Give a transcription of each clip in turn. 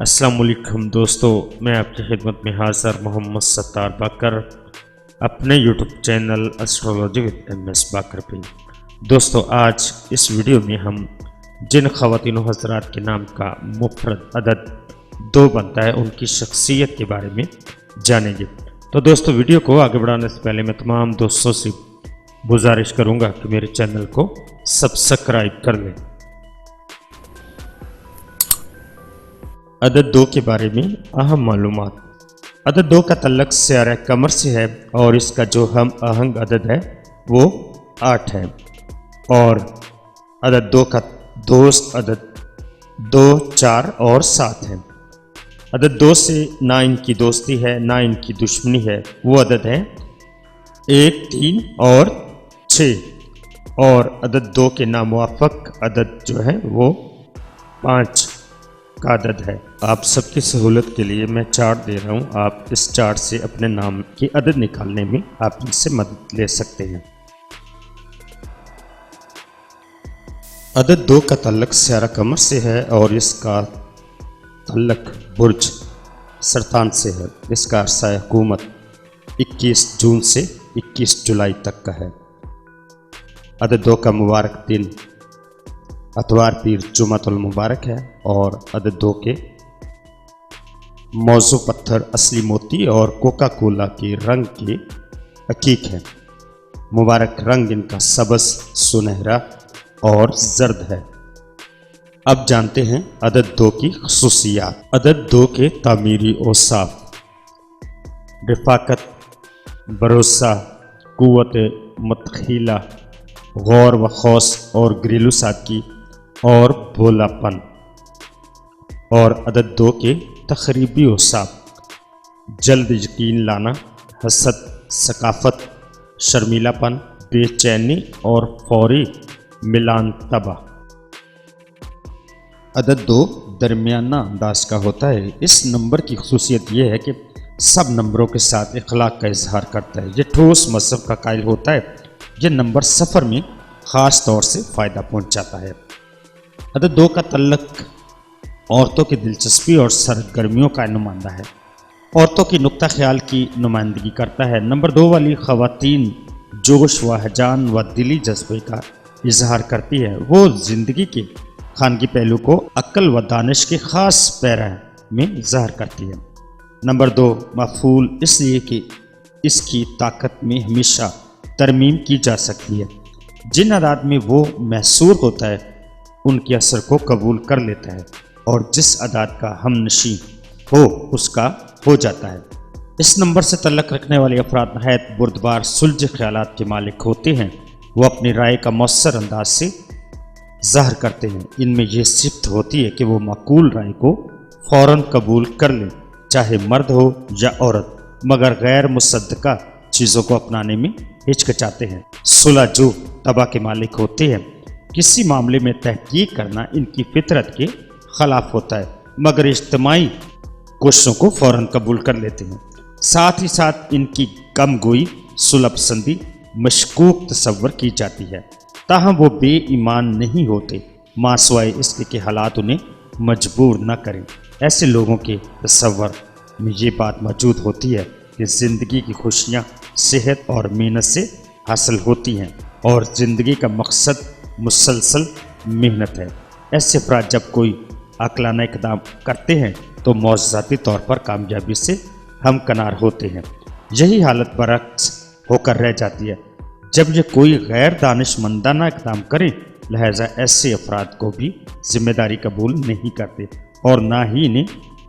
السلام علیکم دوستو، میں آپ کی خدمت میں حاضر محمد ستار باقر اپنے YouTube channel astrology with MS Baqir پہ۔ دوستو آج اس ویڈیو میں ہم جن خواتین و حضرات کے نام کا مفرد عدد 2 بنتا ہے ان کی شخصیت کے بارے میں جانیں گے۔ تو دوستو ویڈیو کو آگے بڑھانے سے پہلے میں تمام دوستوں سے گزارش کروں گا کہ میرے چینل کو سبسکرائب کر لیں۔ عدد 2 کے بارے میں اہم معلومات۔ عدد 2 کا تعلق سیارہ قمر سے ہے اور اس کا جو ہم آہنگ عدد ہے وہ 8 ہے، اور عدد 2 کا دوست عدد 2، 4 اور 7 ہے۔ عدد 2 سے نہ ان کی دوستی ہے نہ ان کی دشمنی ہے، وہ عدد ہے 1، 3 اور 6، اور عدد 2 کے ناموافق عدد جو ہے وہ 5 کا عدد ہے۔ آپ سب کی سہولت کے لیے میں چارٹ دے رہا ہوں، آپ اس چارٹ سے اپنے نام کی عدد نکالنے میں آپ ان سے مدد لے سکتے ہیں۔ عدد 2 کا تعلق سیارہ قمر سے ہے اور اس کا تعلق برج سرطان سے ہے۔ اس کا عرصہ حکومت 21 جون سے 21 جولائی تک کا ہے۔ عدد 2 کا مبارک دن اتوار پیر جمعۃ المبارک ہے، اور عدد 2 کے موضوع پتھر اصلی موتی اور کوکا کولا کے رنگ کے عقیق ہے۔ مبارک رنگ ان کا سبز، سنہرا اور زرد ہے۔ اب جانتے ہیں عدد 2 کی خصوصیات۔ عدد 2 کے تعمیری اوصاف: رفاقت، بھروسہ، قوت متخیلہ، غور و خوص اور گھریلو سادگی اور بھولا پن۔ اور عدد 2 کے تخریبی اوصاف: جلد یقین لانا، حسد، ثقافت، شرمیلا پن، بے چینی اور فوری ملان طبع۔ عدد 2 درمیانہ انداز کا ہوتا ہے۔ اس نمبر کی خصوصیت یہ ہے کہ سب نمبروں کے ساتھ اخلاق کا اظہار کرتا ہے۔ یہ ٹھوس مذہب کا قائل ہوتا ہے۔ یہ نمبر سفر میں خاص طور سے فائدہ پہنچاتا ہے۔ عدد 2 کا تعلق عورتوں کی دلچسپی اور سرگرمیوں کا نمائندہ ہے۔ عورتوں کی نقطہ خیال کی نمائندگی کرتا ہے۔ نمبر 2 والی خواتین جوش و ہیجان و دلی جذبے کا اظہار کرتی ہے۔ وہ زندگی کے خانگی پہلو کو عقل و دانش کے خاص پیرا میں ظاہر کرتی ہے۔ نمبر 2 مفعول اس لیے کہ اس کی طاقت میں ہمیشہ ترمیم کی جا سکتی ہے۔ جن اعداد میں وہ محصور ہوتا ہے ان کے اثر کو قبول کر لیتا ہے، اور جس اعداد کا ہم نشیں ہو اس کا ہو جاتا ہے۔ اس نمبر سے تعلق رکھنے والے افراد نہایت بردبار سلجھ خیالات کے مالک ہوتے ہیں۔ وہ اپنی رائے کا مؤثر انداز سے ظاہر کرتے ہیں۔ ان میں یہ صفت ہوتی ہے کہ وہ معقول رائے کو فوراً قبول کر لیں، چاہے مرد ہو یا عورت، مگر غیر مصدقہ چیزوں کو اپنانے میں ہچکچاتے ہیں۔ صلح جو طبع کے مالک ہوتے ہیں۔ کسی معاملے میں تحقیق کرنا ان کی فطرت کے خلاف ہوتا ہے، مگر اجتماعی کوششوں کو فوراً قبول کر لیتے ہیں۔ ساتھ ہی ساتھ ان کی کم گوئی، صلح پسندی مشکوک تصور کی جاتی ہے، تاہم وہ بے ایمان نہیں ہوتے، ماں سوائے اس کے کہ حالات انہیں مجبور نہ کریں۔ ایسے لوگوں کے تصور میں یہ بات موجود ہوتی ہے کہ زندگی کی خوشیاں صحت اور محنت سے حاصل ہوتی ہیں، اور زندگی کا مقصد مسلسل محنت ہے۔ ایسے افراد جب کوئی عاقلانہ اقدام کرتے ہیں تو معجزاتی طور پر کامیابی سے ہمکنار ہوتے ہیں۔ یہی حالت برعکس ہو کر رہ جاتی ہے جب یہ کوئی غیر دانش مندانہ اقدام کریں، لہذا ایسے افراد کو بھی ذمہ داری قبول نہیں کرتے، اور نہ ہی انہیں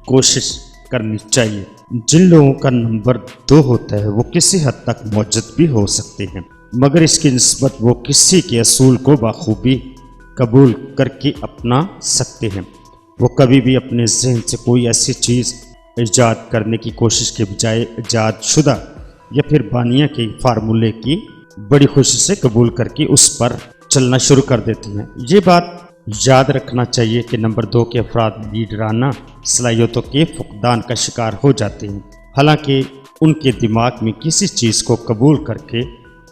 کوشش کرنی چاہیے۔ جن لوگوں کا نمبر 2 ہوتا ہے وہ کسی حد تک معجز بھی ہو سکتے ہیں، مگر اس کی نسبت وہ کسی کے اصول کو بخوبی قبول کر کے اپنا سکتے ہیں۔ وہ کبھی بھی اپنے ذہن سے کوئی ایسی چیز ایجاد کرنے کی کوشش کے بجائے ایجاد شدہ یا پھر بانیہ کے فارمولے کی بڑی خوشی سے قبول کر کے اس پر چلنا شروع کر دیتی ہیں۔ یہ بات یاد رکھنا چاہیے کہ نمبر 2 کے افراد لیڈرانہ صلاحیتوں کے فقدان کا شکار ہو جاتے ہیں، حالانکہ ان کے دماغ میں کسی چیز کو قبول کر کے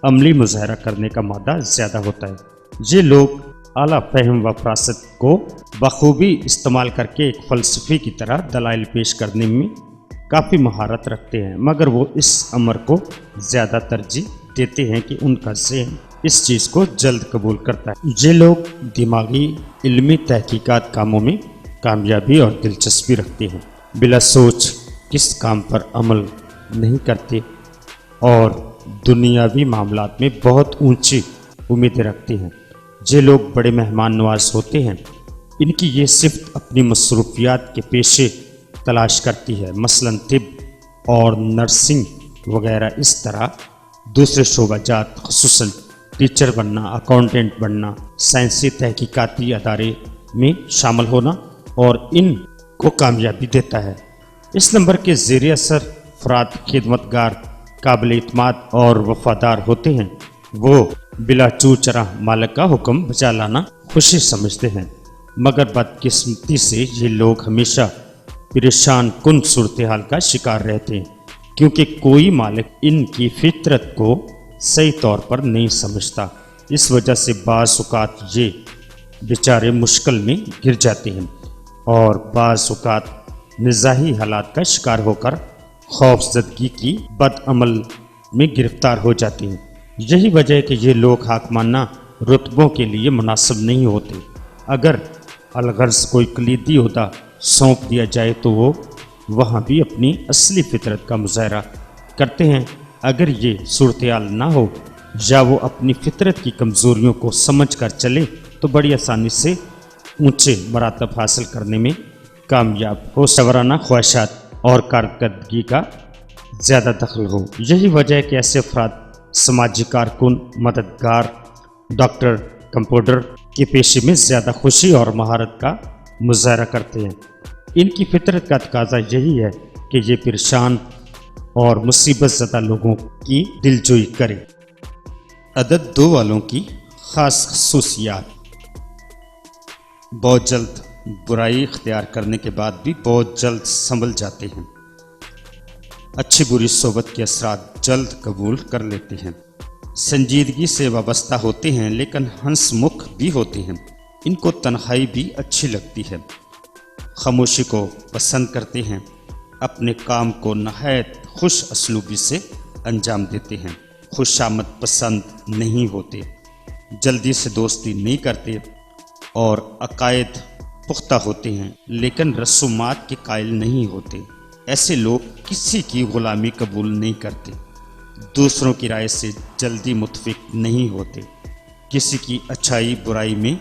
عملی مظاہرہ کرنے کا مادہ زیادہ ہوتا ہے۔ یہ لوگ اعلیٰ فہم و فراست کو بخوبی استعمال کر کے ایک فلسفی کی طرح دلائل پیش کرنے میں کافی مہارت رکھتے ہیں، مگر وہ اس امر کو زیادہ ترجیح دیتے ہیں کہ ان کا ذہن اس چیز کو جلد قبول کرتا ہے۔ یہ لوگ دماغی علمی تحقیقات کاموں میں کامیابی اور دلچسپی رکھتے ہیں، بلا سوچ کس کام پر عمل نہیں کرتے اور دنیاوی معاملات میں بہت اونچی امیدیں رکھتے ہیں۔ یہ لوگ بڑے مہمان نواز ہوتے ہیں۔ ان کی یہ صفت اپنی مصروفیات کے پیشے تلاش کرتی ہے، مثلاً طب اور نرسنگ وغیرہ۔ اس طرح دوسرے شعبہ جات خصوصاً ٹیچر بننا، اکاؤنٹنٹ بننا، سائنسی تحقیقاتی ادارے میں شامل ہونا اور ان کو کامیابی دیتا ہے۔ اس نمبر کے زیر اثر افراد خدمتگار، قابل اعتماد اور وفادار ہوتے ہیں۔ وہ بلا چو چرا مالک کا حکم بجا لانا خوشی سمجھتے ہیں، مگر بدقسمتی سے یہ لوگ ہمیشہ پریشان کن صورتحال کا شکار رہتے ہیں، کیونکہ کوئی مالک ان کی فطرت کو صحیح طور پر نہیں سمجھتا۔ اس وجہ سے بعض اوقات یہ بیچارے مشکل میں گر جاتے ہیں اور بعض اوقات مزاحی حالات کا شکار ہو کر خوف زدگی کی بد عمل میں گرفتار ہو جاتے ہیں۔ یہی وجہ ہے کہ یہ لوگ حاکمانہ رتبوں کے لیے مناسب نہیں ہوتے۔ اگر الغرض کوئی کلیدی عہدہ سونپ دیا جائے تو وہ وہاں بھی اپنی اصلی فطرت کا مظاہرہ کرتے ہیں۔ اگر یہ صورتحال نہ ہو یا وہ اپنی فطرت کی کمزوریوں کو سمجھ کر چلے تو بڑی آسانی سے اونچے مراتب حاصل کرنے میں کامیاب ہو، سورانہ خواہشات اور کارکردگی کا زیادہ دخل ہو۔ یہی وجہ ہے کہ ایسے افراد سماجی کارکن، مددگار، ڈاکٹر، کمپاؤنڈر کے پیشے میں زیادہ خوشی اور مہارت کا مظاہرہ کرتے ہیں۔ ان کی فطرت کا تقاضا یہی ہے کہ یہ پریشان اور مصیبت زدہ لوگوں کی دلجوئی کرے۔ عدد 2 والوں کی خاص خصوصیات: بہت جلد برائی اختیار کرنے کے بعد بھی بہت جلد سنبھل جاتے ہیں، اچھی بری صحبت کے اثرات جلد قبول کر لیتے ہیں، سنجیدگی سے وابستہ ہوتے ہیں لیکن ہنس مکھ بھی ہوتے ہیں، ان کو تنہائی بھی اچھی لگتی ہے، خاموشی کو پسند کرتے ہیں، اپنے کام کو نہایت خوش اسلوبی سے انجام دیتے ہیں، خوشامد پسند نہیں ہوتے، جلدی سے دوستی نہیں کرتے اور عقائد پختہ ہوتے ہیں لیکن رسومات کے قائل نہیں ہوتے۔ ایسے لوگ کسی کی غلامی قبول نہیں کرتے، دوسروں کی رائے سے جلدی متفق نہیں ہوتے، کسی کی اچھائی برائی میں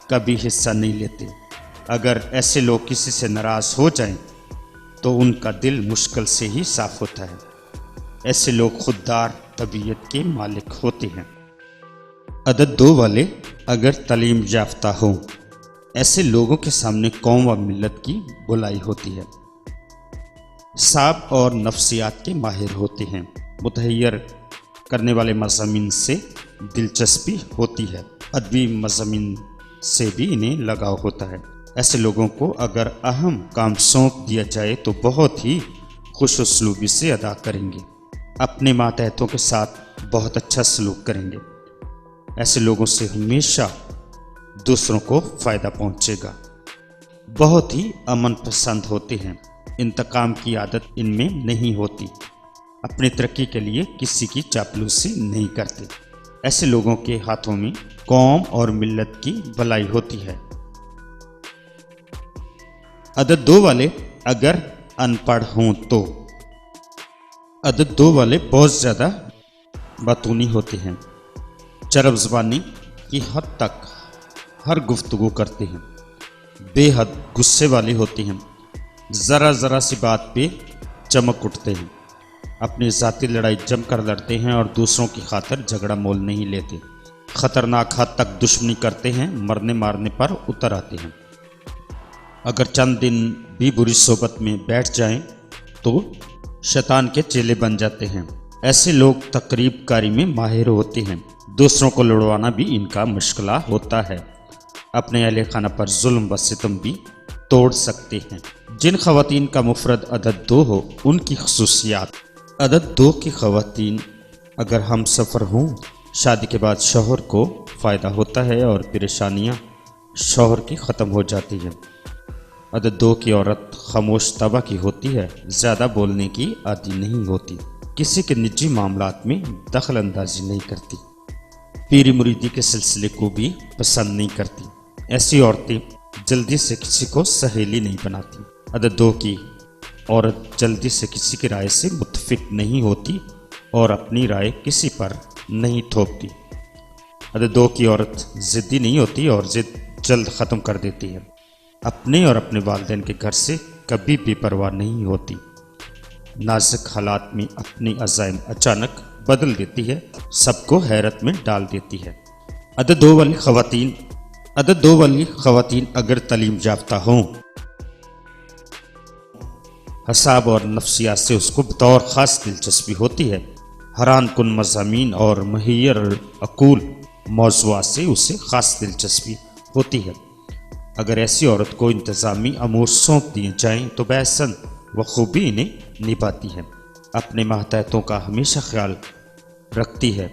کبھی حصہ نہیں لیتے۔ اگر ایسے لوگ کسی سے ناراض ہو جائیں تو ان کا دل مشکل سے ہی صاف ہوتا ہے۔ ایسے لوگ خوددار طبیعت کے مالک ہوتے ہیں۔ عدد 2 والے اگر تعلیم یافتہ ہوں، ایسے لوگوں کے سامنے قوم و ملت کی بلائی ہوتی ہے، اعصاب اور نفسیات کے ماہر ہوتے ہیں، متحیر کرنے والے مضامین سے دلچسپی ہوتی ہے، ادبی مضامین سے بھی انہیں لگاؤ ہوتا ہے۔ ایسے لوگوں کو اگر اہم کام سونپ دیا جائے تو بہت ہی خوش اسلوبی سے ادا کریں گے، اپنے ماتحتوں کے ساتھ بہت اچھا سلوک کریں گے۔ ایسے لوگوں سے ہمیشہ دوسروں کو فائدہ پہنچے گا، بہت ہی امن پسند ہوتے ہیں، انتقام کی عادت ان میں نہیں ہوتی، اپنی ترقی کے لیے کسی کی چاپلوسی نہیں کرتے۔ ایسے لوگوں کے ہاتھوں میں قوم اور ملت کی بھلائی ہوتی ہے۔ عدد 2 والے اگر ان پڑھ ہوں تو، عدد 2 والے بہت زیادہ باتونی ہوتے ہیں، چرب زبانی کی حد تک ہر گفتگو کرتے ہیں، بے حد غصے والے ہوتے ہیں، ذرا ذرا سی بات پہ چمک اٹھتے ہیں، اپنی ذاتی لڑائی جم کر لڑتے ہیں اور دوسروں کی خاطر جھگڑا مول نہیں لیتے، خطرناک حد تک دشمنی کرتے ہیں، مرنے مارنے پر اتر آتے ہیں۔ اگر چند دن بھی بری صحبت میں بیٹھ جائیں تو شیطان کے چیلے بن جاتے ہیں۔ ایسے لوگ تقریب کاری میں ماہر ہوتے ہیں، دوسروں کو لڑوانا بھی ان کا مشغلہ ہوتا ہے، اپنے اہل خانہ پر ظلم و ستم بھی توڑ سکتے ہیں۔ جن خواتین کا مفرد عدد 2 ہو ان کی خصوصیات: عدد 2 کی خواتین اگر ہم سفر ہوں شادی کے بعد شوہر کو فائدہ ہوتا ہے اور پریشانیاں شوہر کی ختم ہو جاتی ہیں۔ عدد 2 کی عورت خاموش طبع کی ہوتی ہے، زیادہ بولنے کی عادی نہیں ہوتی، کسی کے نجی معاملات میں دخل اندازی نہیں کرتی، پیری مریدی کے سلسلے کو بھی پسند نہیں کرتی۔ ایسی عورتیں جلدی سے کسی کو سہیلی نہیں بناتی۔ عدد 2 کی عورت جلدی سے کسی کی رائے سے متفق نہیں ہوتی اور اپنی رائے کسی پر نہیں تھوپتی۔ عدد 2 کی عورت ضدی نہیں ہوتی اور ضد جلد ختم کر دیتی ہے۔ اپنے اور اپنے والدین کے گھر سے کبھی بھی پرواہ نہیں ہوتی۔ نازک حالات میں اپنی عزائم اچانک بدل دیتی ہے، سب کو حیرت میں ڈال دیتی ہے۔ عدد 2 والی خواتین اگر تعلیم یافتہ ہوں، حساب اور نفسیات سے اس کو بطور خاص دلچسپی ہوتی ہے، حیران کن مضامین اور محیر عقول موضوعات سے اسے خاص دلچسپی ہوتی ہے۔ اگر ایسی عورت کو انتظامی امور سونپ دیے جائیں تو بحسن بخوبی انہیں نبھاتی ہے، اپنے ماتحتوں کا ہمیشہ خیال رکھتی ہے،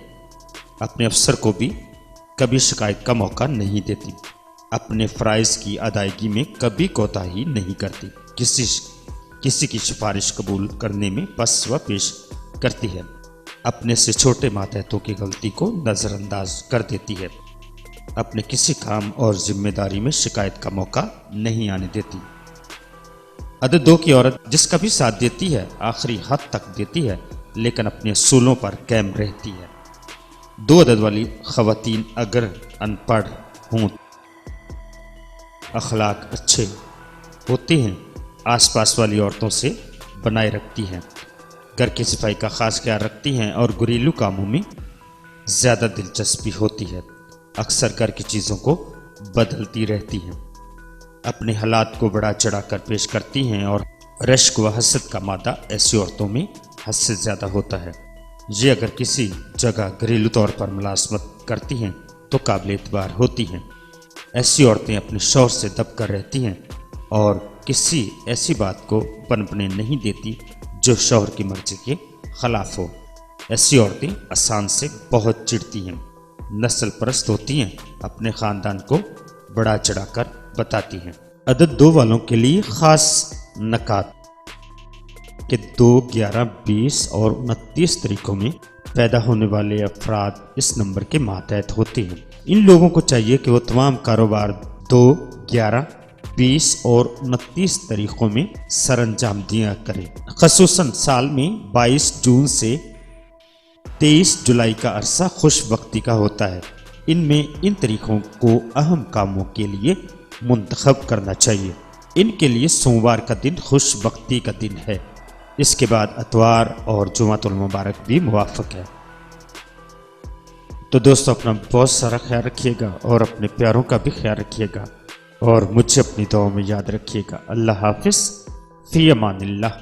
اپنے افسر کو بھی کبھی شکایت کا موقع نہیں دیتی، اپنے فرائض کی ادائیگی میں کبھی کوتاہی نہیں کرتی، کسی کی سفارش قبول کرنے میں پس و پیش کرتی ہے، اپنے سے چھوٹے ماتحتوں کی غلطی کو نظر انداز کر دیتی ہے، اپنے کسی کام اور ذمہ داری میں شکایت کا موقع نہیں آنے دیتی۔ عدد 2 کی عورت جس کا بھی ساتھ دیتی ہے آخری حد تک دیتی ہے، لیکن اپنے اصولوں پر قائم رہتی ہے۔ 2 عدد والی خواتین اگر ان پڑھ ہوں، اخلاق اچھے ہوتے ہیں، آس پاس والی عورتوں سے بنائے رکھتی ہیں، گھر کی صفائی کا خاص خیال رکھتی ہیں اور گھریلو کاموں میں زیادہ دلچسپی ہوتی ہے، اکثر گھر کی چیزوں کو بدلتی رہتی ہیں، اپنے حالات کو بڑا چڑھا کر پیش کرتی ہیں اور رشک و حسد کا مادہ ایسی عورتوں میں حد سے زیادہ ہوتا ہے۔ یہ اگر کسی جگہ گھریلو طور پر ملازمت کرتی ہیں تو قابل اعتبار ہوتی ہیں۔ ایسی عورتیں اپنے شوہر سے دب کر رہتی ہیں اور کسی ایسی بات کو پنپنے نہیں دیتی جو شوہر کی مرضی کے خلاف ہو۔ ایسی عورتیں آسان سے بہت چڑھتی ہیں، نسل پرست ہوتی ہیں، اپنے خاندان کو بڑا چڑھا کر بتاتی ہیں۔ عدد 2 والوں کے لیے خاص نکات کہ 2، 11، 20 اور 29 تاریخوں میں پیدا ہونے والے افراد اس نمبر کے ماتحت ہوتے ہیں۔ ان لوگوں کو چاہیے کہ وہ تمام کاروبار 2، 11، 20 اور 29 تاریخوں میں سر انجام دیا کریں۔ خصوصاً سال میں 22 جون سے 23 جولائی کا عرصہ خوش وقتی کا ہوتا ہے، ان میں ان تاریخوں کو اہم کاموں کے لیے منتخب کرنا چاہیے۔ ان کے لیے سوموار کا دن خوش وقتی کا دن ہے، اس کے بعد اتوار اور جمعۃ المبارک بھی موافق ہے۔ تو دوستو اپنا بہت سارا خیال رکھیے گا اور اپنے پیاروں کا بھی خیال رکھیے گا اور مجھے اپنی دعاؤں میں یاد رکھیے گا۔ اللہ حافظ، فی امان اللہ۔